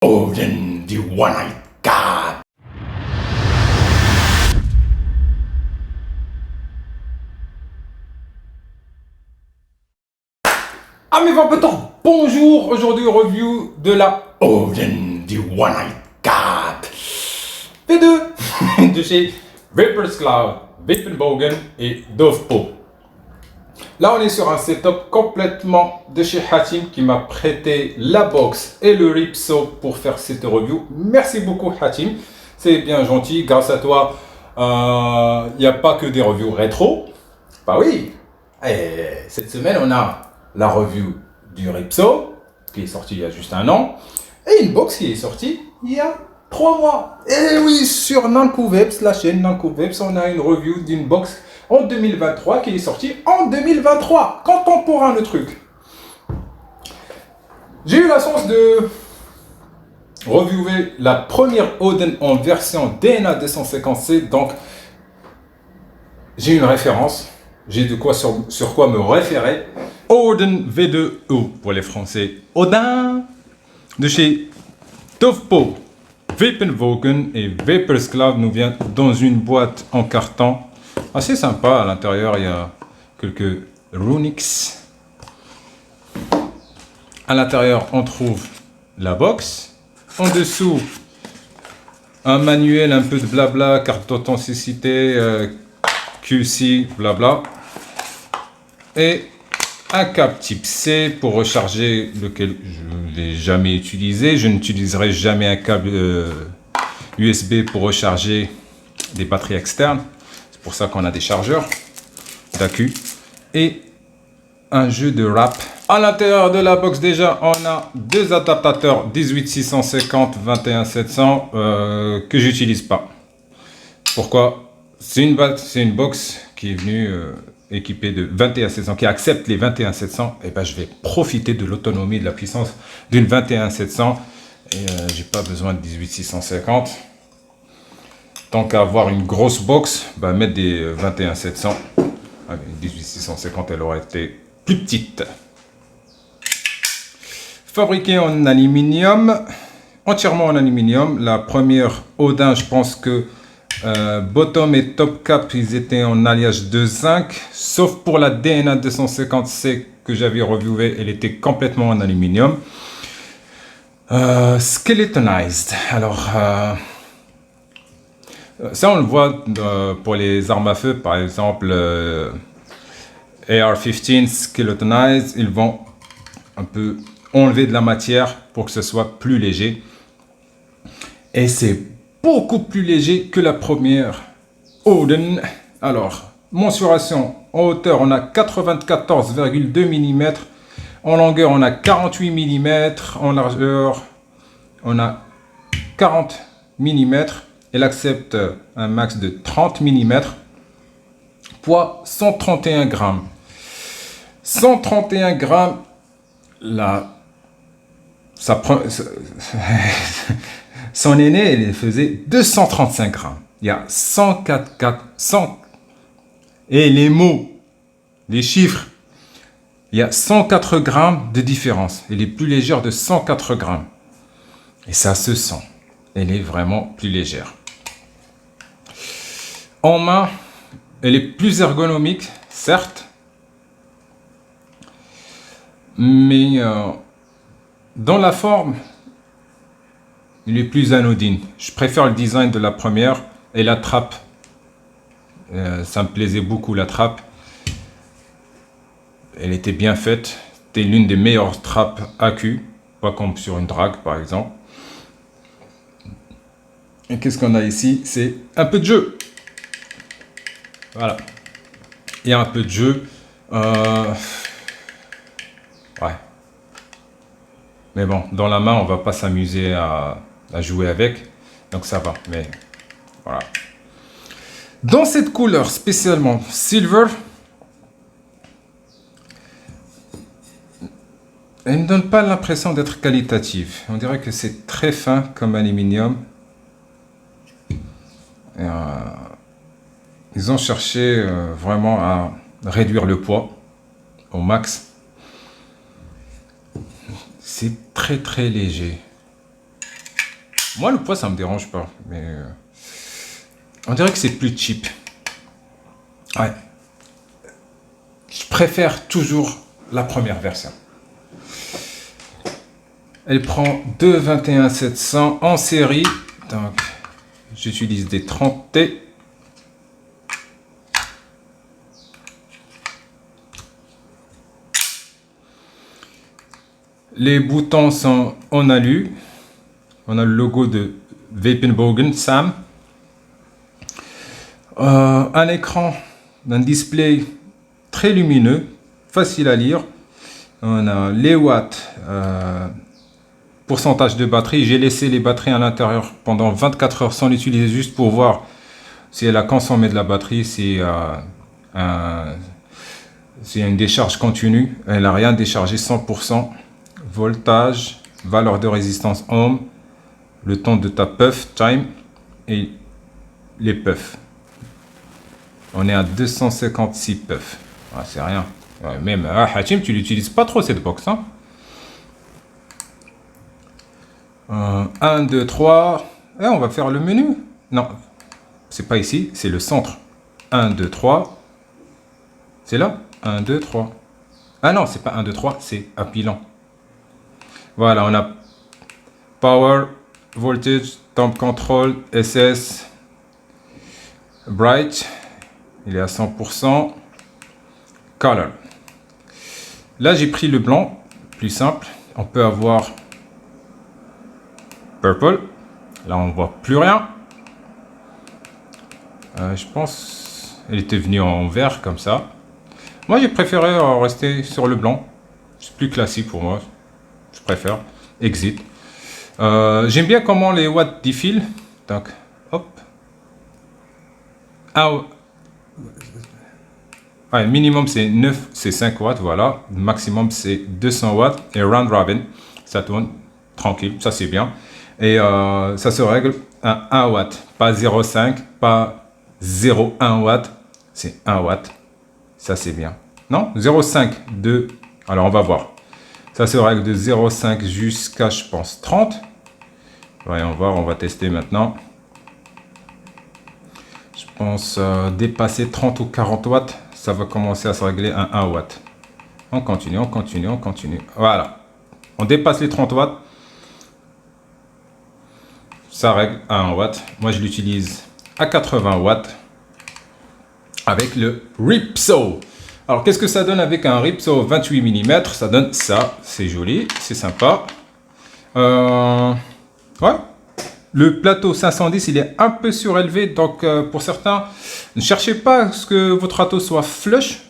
Odin the One-Eyed God. Amis vampeteurs, bonjour. Aujourd'hui, review de la Odin the One-Eyed God V2 de chez Vapors Cloud, Vapenbogen et Dovpo. Là, on est sur un setup complètement de chez Hatim qui m'a prêté la box et le Ripsaw pour faire cette review. Merci beaucoup Hatim, c'est bien gentil. Grâce à toi, il n'y a pas que des reviews rétro. Bah oui, et cette semaine, on a la review du Ripsaw qui est sorti il y a juste un an et une box qui est sortie il y a 3 mois. Et oui, sur Nankoveps, la chaîne Nankoveps, on a une review d'une box en 2023 qui est sortie en 2023. Contemporain le truc. J'ai eu la chance de reviewer la première Odin en version DNA 250C, donc j'ai une référence, j'ai de quoi sur quoi me référer. Odin V2O pour les Français. Odin de chez Dovpo, Vapenbogen et Vapors Cloud nous vient dans une boîte en carton. Assez sympa, à l'intérieur il y a quelques Runix. À l'intérieur on trouve la box. En dessous un manuel, un peu de blabla, carte d'authenticité, QC, blabla. Et un câble type C pour recharger, lequel je ne l'ai jamais utilisé. Je n'utiliserai jamais un câble USB pour recharger des batteries externes. C'est pour ça qu'on a des chargeurs d'AQ. Et un jeu de rap. À l'intérieur de la box déjà, on a deux adaptateurs 18650, 21700 que j'utilise pas. Pourquoi? C'est une box qui est venue équipée de 21700, qui accepte les 21700. Et ben je vais profiter de l'autonomie, de la puissance d'une 21700. Et j'ai pas besoin de 18650. Tant qu'à avoir une grosse box, bah mettre des 21700. Avec 18650, elle aurait été plus petite. Fabriqué en aluminium, entièrement en aluminium. La première Odin, je pense que bottom et top cap, ils étaient en alliage de zinc. Sauf pour la DNA 250C que j'avais reviewé, elle était complètement en aluminium. Skeletonized. Alors, ça on le voit pour les armes à feu, par exemple AR-15 Skeletonized. Ils vont un peu enlever de la matière pour que ce soit plus léger. Et c'est beaucoup plus léger que la première Odin. Alors, mensuration en hauteur, on a 94,2 mm. En longueur, on a 48 mm. En largeur, on a 40 mm. Elle accepte un max de 30 mm. Poids 131 grammes. 131 grammes. Là, ça prend. Son aîné, elle faisait 235 grammes. Il y a 100. Et les mots, les chiffres, il y a 104 grammes de différence. Elle est plus légère de 104 grammes. Et ça se sent. Elle est vraiment plus légère. En main, elle est plus ergonomique, certes. Mais dans la forme, il est plus anodine. Je préfère le design de la première et la trappe. Ça me plaisait beaucoup la trappe. Elle était bien faite. C'était l'une des meilleures trappes AQ. Pas comme sur une drague par exemple. Et qu'est-ce qu'on a ici? C'est un peu de jeu. Voilà. Il y a un peu de jeu. Ouais. Mais bon, dans la main, on va pas s'amuser à jouer avec. Donc ça va. Mais voilà. Dans cette couleur spécialement silver, elle ne me donne pas l'impression d'être qualitative. On dirait que c'est très fin comme aluminium. Et, ils ont cherché vraiment à réduire le poids au max. C'est très léger. Moi, le poids, ça me dérange pas. Mais on dirait que c'est plus cheap. Ouais. Je préfère toujours la première version. Elle prend 2,21 700 en série. Donc, j'utilise des 30T. Les boutons sont en alu. On a le logo de Wapenbogen Sam. Un écran d'un display très lumineux, facile à lire. On a les watts, pourcentage de batterie. J'ai laissé les batteries à l'intérieur pendant 24 heures sans l'utiliser, juste pour voir si elle a consommé de la batterie, si il y a une décharge continue. Elle n'a rien déchargé 100%. Voltage, valeur de résistance ohm, le temps de ta puff, time, et les puffs. On est à 256 puffs. Ah, c'est rien. Même Hatim, tu l'utilises pas trop cette box. Hein. 1, 2, 3. Et on va faire le menu. Non, c'est pas ici, c'est le centre. 1, 2, 3. C'est là 1, 2, 3. Ah non, c'est pas 1, 2, 3, c'est appelant. Voilà, on a Power, Voltage, Temp Control, SS, Bright, il est à 100%, Color. Là, j'ai pris le blanc, plus simple. On peut avoir Purple. Là, on voit plus rien. Je pense elle était venue en vert comme ça. Moi, j'ai préféré rester sur le blanc. C'est plus classique pour moi. Je préfère. Exit. J'aime bien comment les watts défilent. Donc, hop. Ouais, minimum c'est 5 watts, voilà. Maximum c'est 200 watts. Et round robin, ça tourne tranquille, ça c'est bien. Et ça se règle à 1 watt. Pas 0,5, pas 0,1 watt. C'est 1 watt. Ça c'est bien. Non, 0,5, 2. Alors on va voir. Ça se règle de 0,5 jusqu'à, je pense, 30. Voyons voir, on va tester maintenant. Je pense dépasser 30 ou 40 watts, ça va commencer à se régler à 1 watt. On continue, on continue, on continue. Voilà. On dépasse les 30 watts. Ça règle à 1 watt. Moi, je l'utilise à 80 watts avec le Ripsaw. Alors, qu'est-ce que ça donne avec un Ripsaw 28 mm? Ça donne ça. C'est joli, c'est sympa. Ouais. Le plateau 510, il est un peu surélevé. Donc, pour certains, ne cherchez pas à ce que votre râteau soit flush.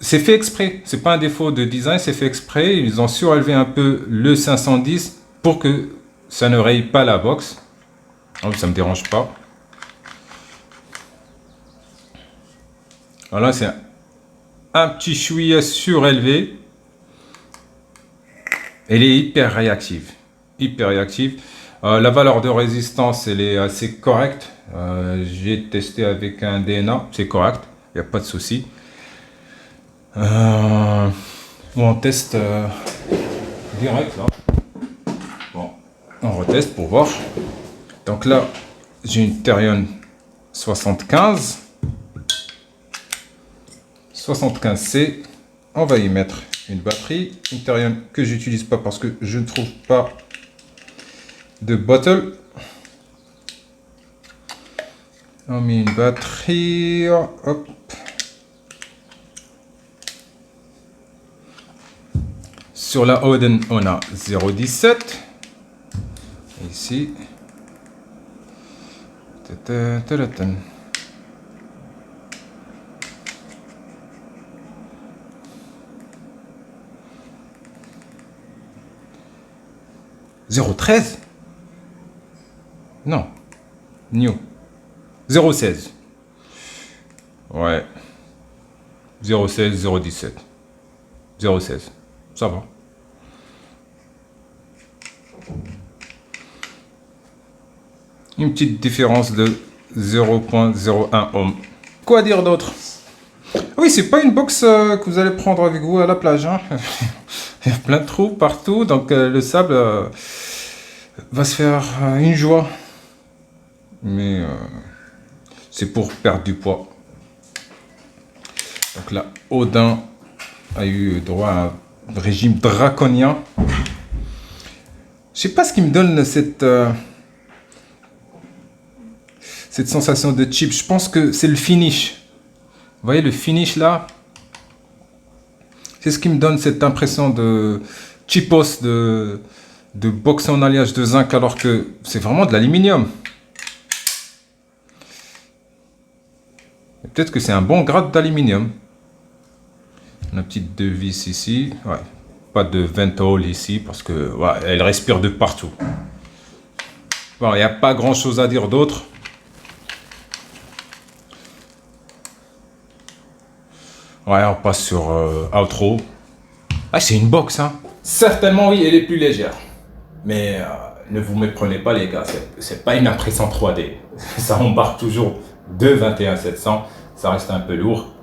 C'est fait exprès. C'est pas un défaut de design, c'est fait exprès. Ils ont surélevé un peu le 510 pour que ça ne raye pas la box. Oh, ça me dérange pas. Voilà, c'est un petit chouïa surélevé. Elle est hyper réactive. Hyper réactive. La valeur de résistance, elle est assez correcte. J'ai testé avec un DNA, c'est correct. Il n'y a pas de souci. On teste direct là. Bon, on reteste pour voir. Donc là, j'ai une Therion 75. 75C. On va y mettre une batterie. Une Therion que j'utilise pas parce que je ne trouve pas de bottle. On met une batterie. Hop. Sur la Odin, on a 0,17. Ici. 0,13. Non. New. 0,16. Ouais. 0,16, 0,17. 0,16. Ça va. Une petite différence de 0,01 ohm. Quoi dire d'autre? Oui, c'est pas une box que vous allez prendre avec vous à la plage. Hein. Il y a plein de trous partout, donc le sable, va se faire une joie. Mais c'est pour perdre du poids. Donc là, Odin a eu droit à un régime draconien. Je sais pas ce qui me donne cette sensation de chip. Je pense que c'est le finish. Vous voyez le finish là? C'est ce qui me donne cette impression de chipos, de boxe en alliage de zinc, alors que c'est vraiment de l'aluminium. Peut-être que c'est un bon grade d'aluminium. La petite devis ici. Ouais. Pas de ventole ici parce que ouais, elle respire de partout. Bon, il n'y a pas grand chose à dire d'autre. Ouais, on passe sur outro. Ah, c'est une box, hein. Certainement, oui, elle est plus légère. Mais ne vous méprenez pas, les gars. C'est pas une impression 3D. Ça embarque toujours de 21700. Ça reste un peu lourd.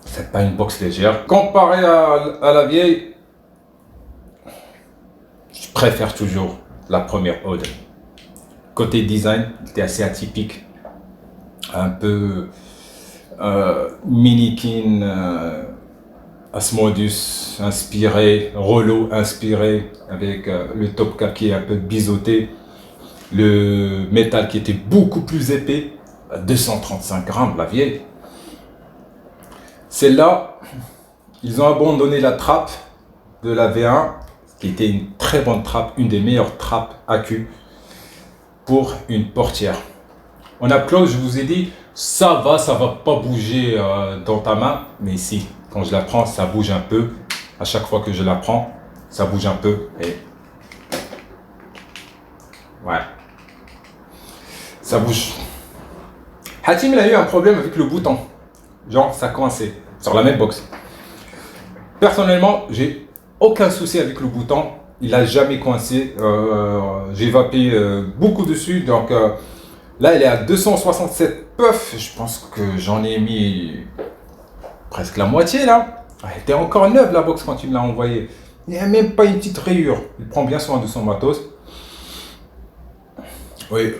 C'est pas une box légère. Comparé à la vieille, je préfère toujours la première Odin. Côté design, c'était assez atypique. Un peu Minikin, Asmodus inspiré, Rollo inspiré, avec le top cap qui est un peu biseauté, le métal qui était beaucoup plus épais, 235 grammes la vieille. Celle-là, ils ont abandonné la trappe de la V1, qui était une très bonne trappe, une des meilleures trappes AQ pour une portière. En upclose, je vous ai dit, ça va pas bouger dans ta main, mais si, quand je la prends, ça bouge un peu. À chaque fois que je la prends, ça bouge un peu. Et ouais, ça bouge. Hatim, il a eu un problème avec le bouton. Genre, ça coincé sur la même box. Personnellement, j'ai aucun souci avec le bouton. Il a jamais coincé. J'ai vapé beaucoup dessus, donc là, elle est à 267 puffs. Je pense que j'en ai mis presque la moitié là. Elle était encore neuve la box quand il me l'a envoyée. Il n'y a même pas une petite rayure. Il prend bien soin de son matos. Oui,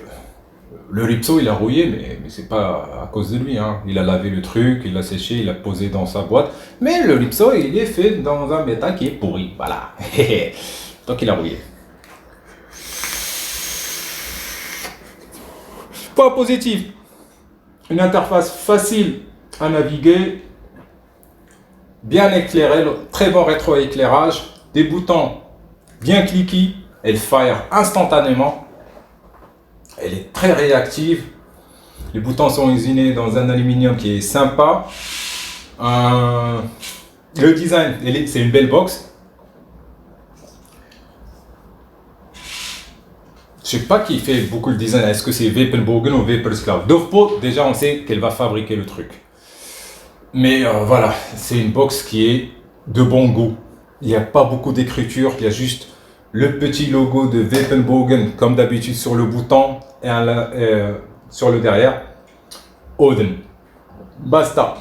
le Ripso il a rouillé, mais c'est pas à cause de lui. Hein. Il a lavé le truc, il l'a séché, il l'a posé dans sa boîte. Mais le Ripso il est fait dans un métal qui est pourri. Voilà. Donc il a rouillé. Point positif, une interface facile à naviguer, bien éclairée, très bon rétroéclairage, des boutons bien cliqués, elle fire instantanément, elle est très réactive, les boutons sont usinés dans un aluminium qui est sympa, le design, c'est une belle box. Je sais pas qui fait beaucoup le design, est-ce que c'est Vapenbogen ou Vaperscloud. Dovpo, déjà on sait qu'elle va fabriquer le truc. Mais voilà, c'est une box qui est de bon goût. Il n'y a pas beaucoup d'écriture, il y a juste le petit logo de Vapenbogen, comme d'habitude sur le bouton et sur le derrière. Odin. Basta.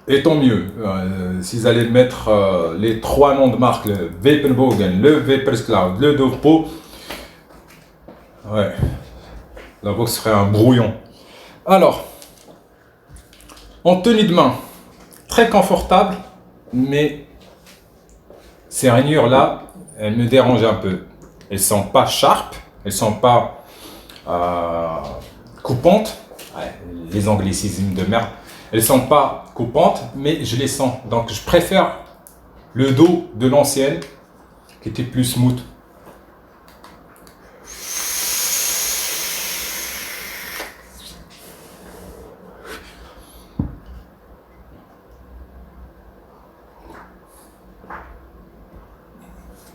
Et tant mieux, s'ils allaient mettre les trois noms de marque, le Vapenbogen, le Vaperscloud, le Dovpo, ouais, la box serait un brouillon. Alors, en tenue de main, très confortable, mais ces rainures là, elles me dérangent un peu. Elles sont pas sharp, elles sont pas coupantes. Ouais, les anglicismes de merde. Elles sont pas coupantes, mais je les sens. Donc je préfère le dos de l'ancienne, qui était plus smooth.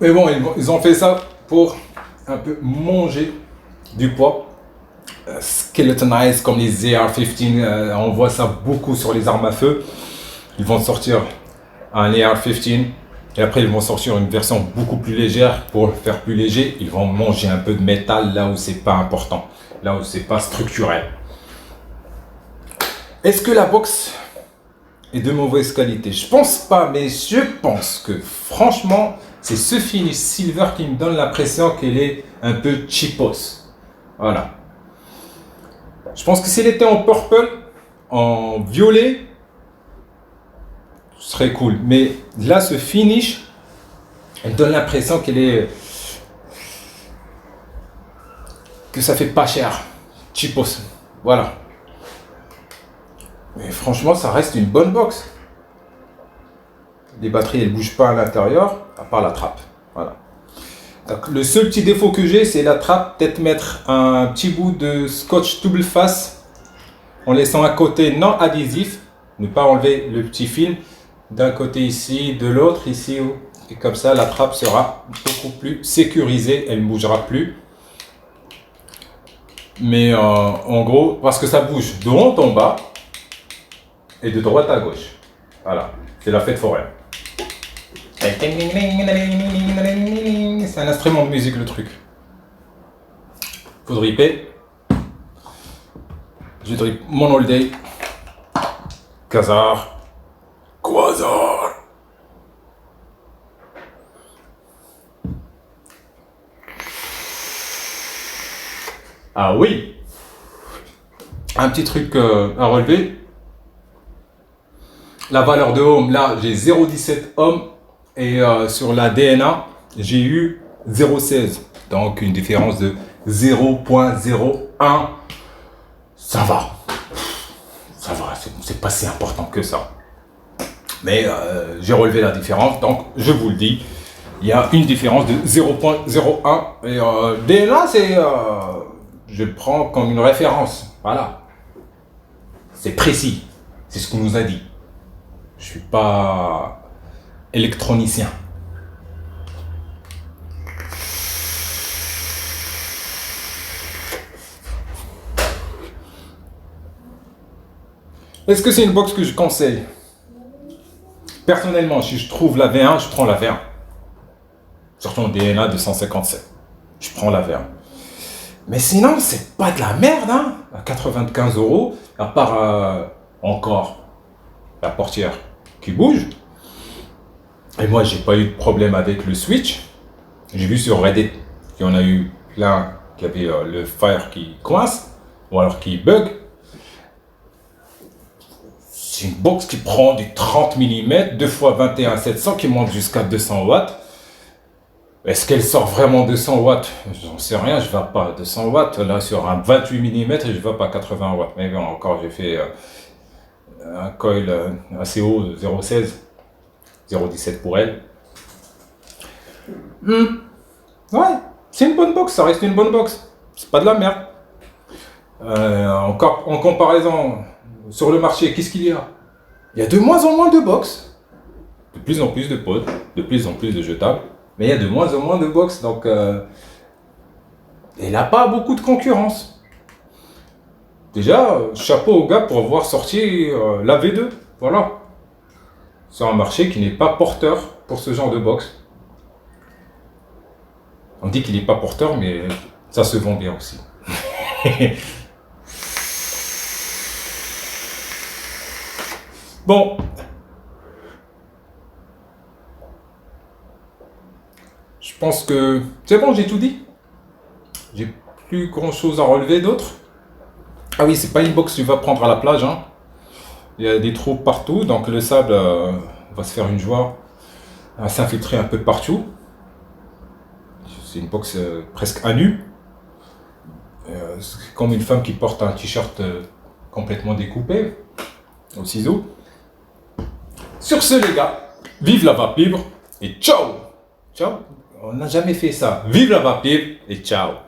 Mais bon, ils ont fait ça pour un peu manger du poids. Skeletonized comme les AR-15, on voit ça beaucoup sur les armes à feu. Ils vont sortir un AR-15 et après ils vont sortir une version beaucoup plus légère pour le faire plus léger. Ils vont manger un peu de métal là où c'est pas important, là où c'est pas structurel. Est-ce que la box est de mauvaise qualité? Je pense pas, mais je pense que franchement C'est ce finish silver qui me donne l'impression qu'elle est un peu cheapos. Voilà. Je pense que si elle était en purple, en violet, ce serait cool. Mais là, ce finish, elle donne l'impression qu'elle est... que ça fait pas cher. Cheapos. Voilà. Mais franchement, ça reste une bonne box. Les batteries, elles bougent pas à l'intérieur, à part la trappe. Voilà. Donc, le seul petit défaut que j'ai, c'est la trappe. Peut-être mettre un petit bout de scotch double face en laissant un côté non adhésif. Ne pas enlever le petit film d'un côté ici, de l'autre ici. Et comme ça, la trappe sera beaucoup plus sécurisée. Elle ne bougera plus. Mais en gros, parce que ça bouge de haut en bas et de droite à gauche. Voilà, c'est la fête foraine. C'est un instrument de musique, le truc. Faut dripper. Je drip mon all day. Quasar. Quasar. Ah oui. Un petit truc à relever. La valeur de ohm, là, j'ai 0,17 ohm. Et sur la DNA, j'ai eu 0,16. Donc une différence de 0,01. Ça va. Ça va, c'est pas si important que ça. Mais j'ai relevé la différence. Donc je vous le dis, il y a une différence de 0,01. Et DNA, c'est... je le prends comme une référence. Voilà. C'est précis. C'est ce qu'on nous a dit. Je suis pas électronicien. Est-ce que c'est une box que je conseille? Personnellement, si je trouve la V1, je prends la V1. Surtout en DNA 257. Je prends la V1. Mais sinon, c'est pas de la merde, hein. À 95 €, à part encore la portière qui bouge. Et moi, j'ai pas eu de problème avec le switch. J'ai vu sur Reddit qu'il y en a eu plein qui avaient le Fire qui coince ou alors qui bug. C'est une box qui prend du 30 mm, 2x21 700 qui monte jusqu'à 200 watts. Est-ce qu'elle sort vraiment 200 watts? J'en sais rien, je ne vais pas à 200 watts. Là, sur un 28 mm, je ne vais pas à 80 watts. Mais bon, encore, j'ai fait un coil assez haut, 0,16, 0,17 pour elle. Ouais, c'est une bonne box, ça reste une bonne box. C'est pas de la merde. Encore en comparaison sur le marché, qu'est-ce qu'il y a? Il y a de moins en moins de box. De plus en plus de pods, de plus en plus de jetables. Mais il y a de moins en moins de box, donc elle n'a pas beaucoup de concurrence. Déjà, chapeau au gars pour avoir sorti la V2. Voilà. C'est un marché qui n'est pas porteur pour ce genre de box. On dit qu'il n'est pas porteur, mais ça se vend bien aussi. Bon. Je pense que c'est bon, j'ai tout dit. J'ai plus grand chose à relever d'autre. Ah oui, c'est pas une box que tu vas prendre à la plage, hein. Il y a des trous partout, donc le sable va se faire une joie à s'infiltrer un peu partout. C'est une box presque à nu. C'est comme une femme qui porte un t-shirt complètement découpé au ciseau. Sur ce les gars, vive la vape libre et ciao. Ciao. On n'a jamais fait ça. Vive la vape libre et ciao.